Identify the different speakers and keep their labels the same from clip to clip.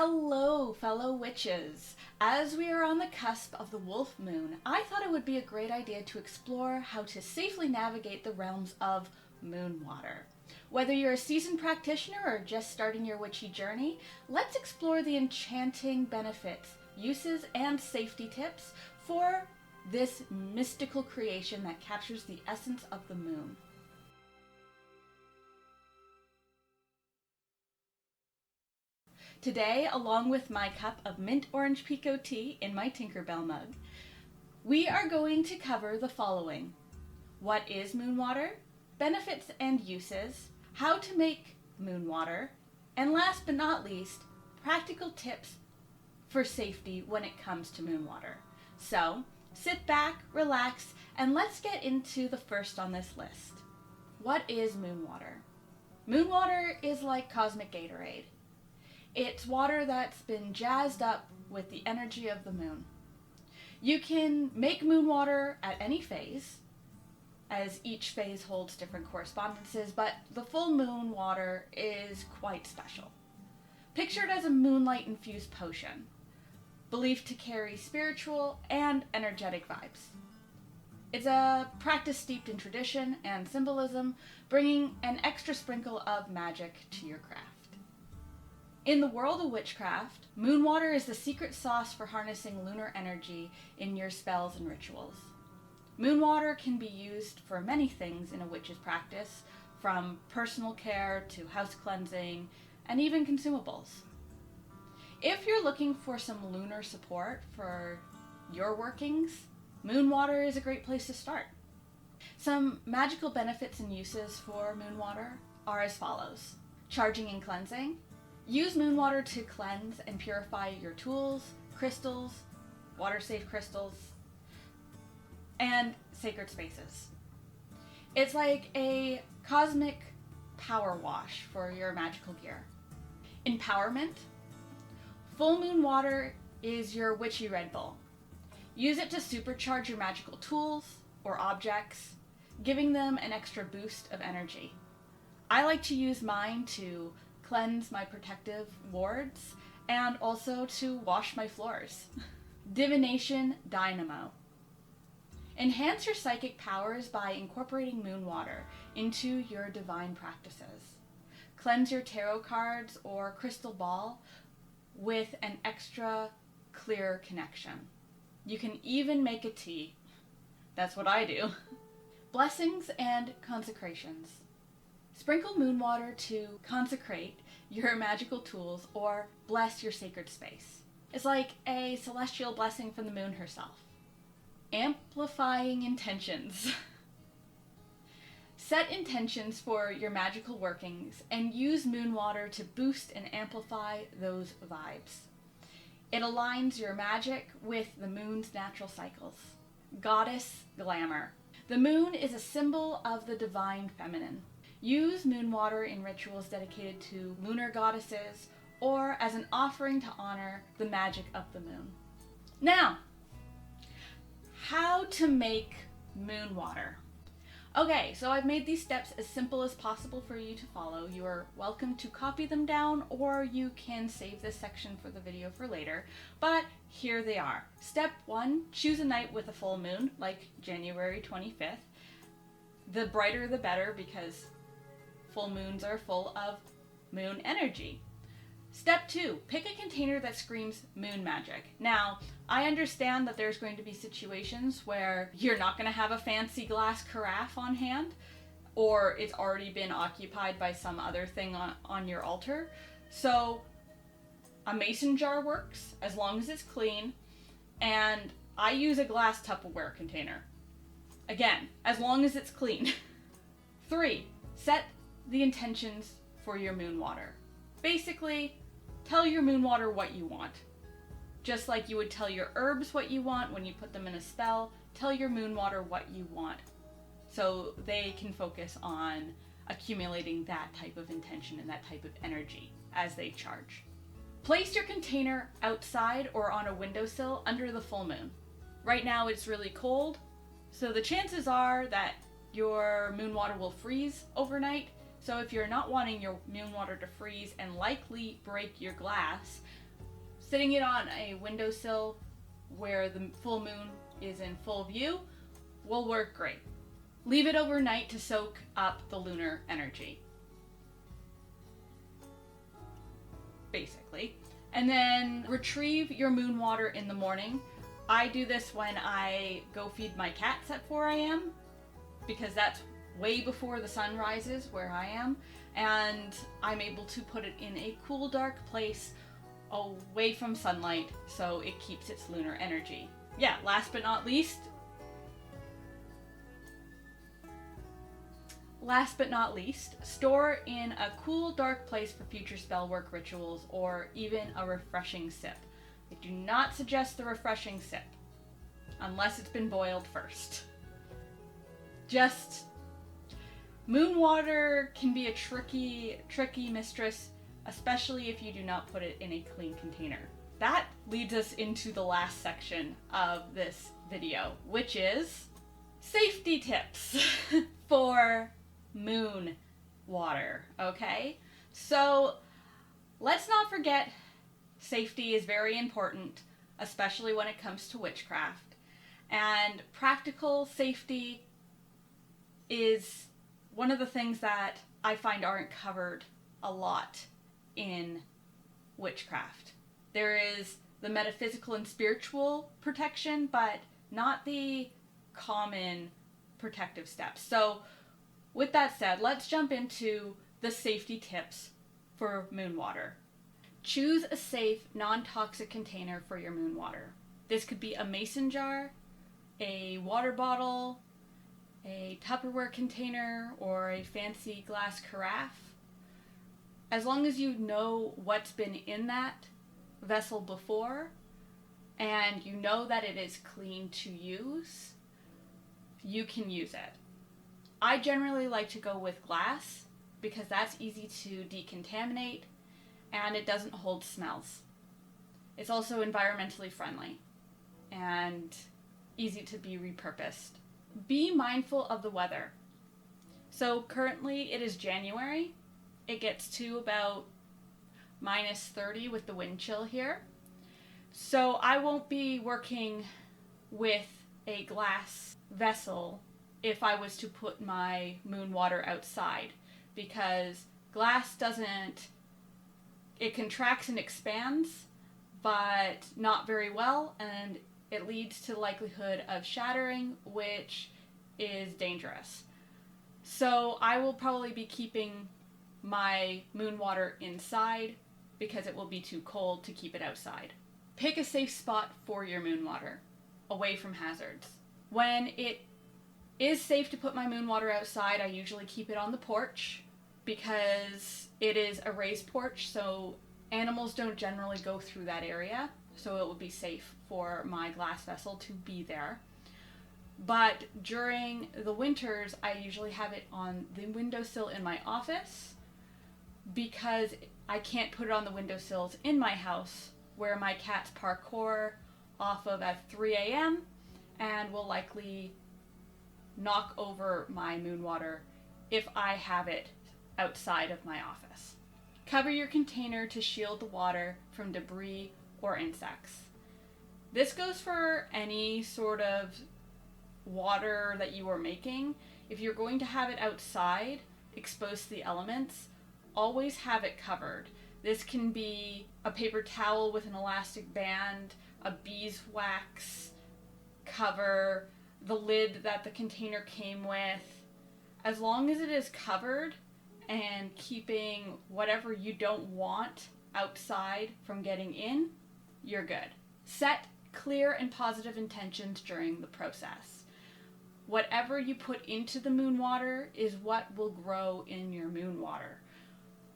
Speaker 1: Hello, fellow witches! As we are on the cusp of the wolf moon, I thought it would be a great idea to explore how to safely navigate the realms of moon water. Whether you're a seasoned practitioner or just starting your witchy journey, let's explore the enchanting benefits, uses, and safety tips for this mystical creation that captures the essence of the moon. Today, along with my cup of mint orange pekoe tea in my Tinkerbell mug, we are going to cover the following. What is moon water? Benefits and uses, how to make moon water, and last but not least, practical tips for safety when it comes to moon water. So, sit back, relax, and let's get into the first on this list. What is moon water? Moon water is like cosmic Gatorade. It's water that's been jazzed up with the energy of the moon. You can make moon water at any phase, as each phase holds different correspondences, but the full moon water is quite special. Pictured as a moonlight-infused potion, believed to carry spiritual and energetic vibes. It's a practice steeped in tradition and symbolism, bringing an extra sprinkle of magic to your craft. In the world of witchcraft, moon water is the secret sauce for harnessing lunar energy in your spells and rituals. Moon water can be used for many things in a witch's practice, from personal care to house cleansing, and even consumables. If you're looking for some lunar support for your workings, moon water is a great place to start. Some magical benefits and uses for moon water are as follows. Charging and cleansing. Use moon water to cleanse and purify your tools, crystals, water-safe crystals, and sacred spaces. It's like a cosmic power wash for your magical gear. Empowerment. Full moon water is your witchy Red Bull. Use it to supercharge your magical tools or objects, giving them an extra boost of energy. I like to use mine to cleanse my protective wards and also to wash my floors. Divination Dynamo. Enhance your psychic powers by incorporating moon water into your divine practices. Cleanse your tarot cards or crystal ball with an extra clear connection. You can even make a tea. That's what I do. Blessings and consecrations. Sprinkle moon water to consecrate your magical tools or bless your sacred space. It's like a celestial blessing from the moon herself. Amplifying intentions. Set intentions for your magical workings and use moon water to boost and amplify those vibes. It aligns your magic with the moon's natural cycles. Goddess glamour. The moon is a symbol of the divine feminine. Use moon water in rituals dedicated to lunar goddesses or as an offering to honor the magic of the moon. Now, how to make moon water. Okay, so I've made these steps as simple as possible for you to follow. You are welcome to copy them down or you can save this section for the video for later, but here they are. Step 1, choose a night with a full moon, like January 25th. The brighter the better because full moons are full of moon energy. Step 2, pick a container that screams moon magic. Now, I understand that there's going to be situations where you're not going to have a fancy glass carafe on hand, or it's already been occupied by some other thing on your altar. So a mason jar works as long as it's clean, and I use a glass Tupperware container. Again, as long as it's clean. 3, set the intentions for your moon water. Basically, tell your moon water what you want. Just like you would tell your herbs what you want when you put them in a spell, tell your moon water what you want so they can focus on accumulating that type of intention and that type of energy as they charge. Place your container outside or on a windowsill under the full moon. Right now it's really cold, so the chances are that your moon water will freeze overnight. So if you're not wanting your moon water to freeze and likely break your glass, Sitting it on a windowsill where the full moon is in full view will work great. Leave it overnight to soak up the lunar energy, basically. And then retrieve your moon water in the morning. I do this when I go feed my cats at 4 a.m. because that's way before the sun rises where I am, and I'm able to put it in a cool, dark place away from sunlight so it keeps its lunar energy. Yeah, last but not least, store in a cool, dark place for future spell work rituals or even a refreshing sip. I do not suggest the refreshing sip unless it's been boiled first. Just, moon water can be a tricky mistress, especially if you do not put it in a clean container. That leads us into the last section of this video, which is safety tips for moon water, okay? So let's not forget safety is very important, especially when it comes to witchcraft. And practical safety is one of the things that I find aren't covered a lot in witchcraft. There is the metaphysical and spiritual protection, but not the common protective steps. So with that said, let's jump into the safety tips for moon water. Choose a safe, non-toxic container for your moon water. This could be a mason jar, a water bottle, a Tupperware container, or a fancy glass carafe. As long as you know what's been in that vessel before and you know that it is clean to use, you can use it. I generally like to go with glass because that's easy to decontaminate and it doesn't hold smells. It's also environmentally friendly and easy to be repurposed. Be mindful of the weather. So currently it is January. It gets to about -30 with the wind chill here. So I won't be working with a glass vessel if I was to put my moon water outside, because glass it contracts and expands, but not very well, and it leads to the likelihood of shattering, which is dangerous. So I will probably be keeping my moon water inside because it will be too cold to keep it outside. Pick a safe spot for your moon water, away from hazards. When it is safe to put my moon water outside, I usually keep it on the porch because it is a raised porch, so animals don't generally go through that area, so it would be safe for my glass vessel to be there. But during the winters, I usually have it on the windowsill in my office because I can't put it on the windowsills in my house where my cats parkour off of at 3 a.m. and will likely knock over my moon water if I have it outside of my office. Cover your container to shield the water from debris or insects. This goes for any sort of water that you are making. If you're going to have it outside, exposed to the elements, always have it covered. This can be a paper towel with an elastic band, a beeswax cover, the lid that the container came with. As long as it is covered and keeping whatever you don't want outside from getting in, you're good. Set clear and positive intentions during the process. Whatever you put into the moon water is what will grow in your moon water.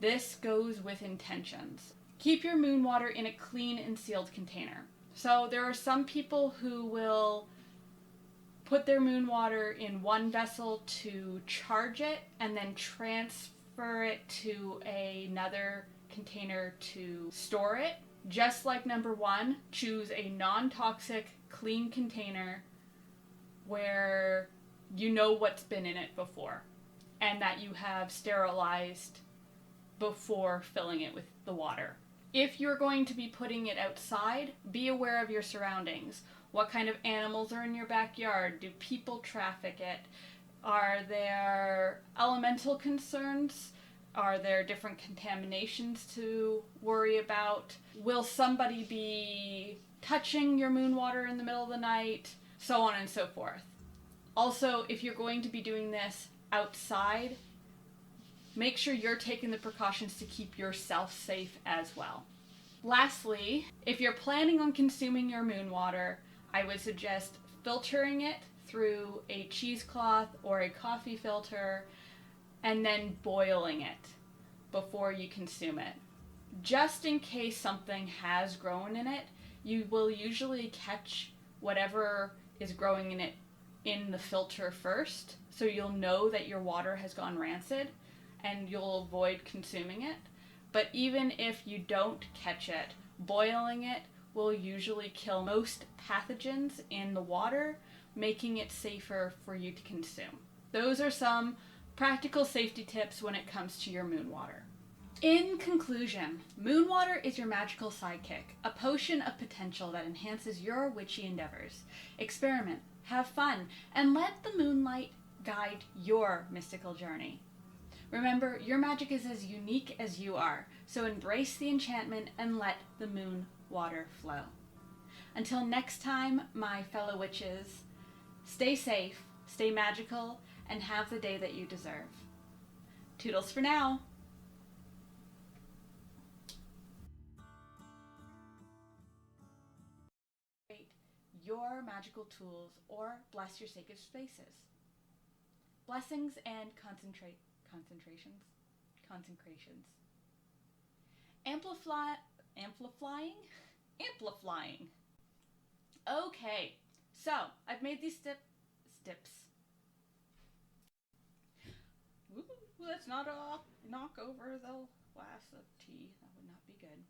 Speaker 1: This goes with intentions. Keep your moon water in a clean and sealed container. So there are some people who will put their moon water in one vessel to charge it and then transfer it to another container to store it. Just like number one, choose a non-toxic, clean container where you know what's been in it before and that you have sterilized before filling it with the water. If you're going to be putting it outside, be aware of your surroundings. What kind of animals are in your backyard? Do people traffic it? Are there elemental concerns? Are there different contaminations to worry about? Will somebody be touching your moon water in the middle of the night? So on and so forth. Also, if you're going to be doing this outside, make sure you're taking the precautions to keep yourself safe as well. Lastly, if you're planning on consuming your moon water, I would suggest filtering it through a cheesecloth or a coffee filter and then boiling it before you consume it. Just in case something has grown in it, you will usually catch whatever is growing in it in the filter first, so you'll know that your water has gone rancid and you'll avoid consuming it. But even if you don't catch it, boiling it will usually kill most pathogens in the water, making it safer for you to consume. Those are some practical safety tips when it comes to your moon water. In conclusion, moon water is your magical sidekick, a potion of potential that enhances your witchy endeavors. Experiment, have fun, and let the moonlight guide your mystical journey. Remember, your magic is as unique as you are, so embrace the enchantment and let the moon water flow. Until next time, my fellow witches, stay safe, stay magical, and have the day that you deserve. Toodles for now! Your magical tools or bless your sacred spaces. Blessings and consecrations. Amplifying. Okay, so I've made these steps. Ooh, let's not knock over the glass of tea. That would not be good.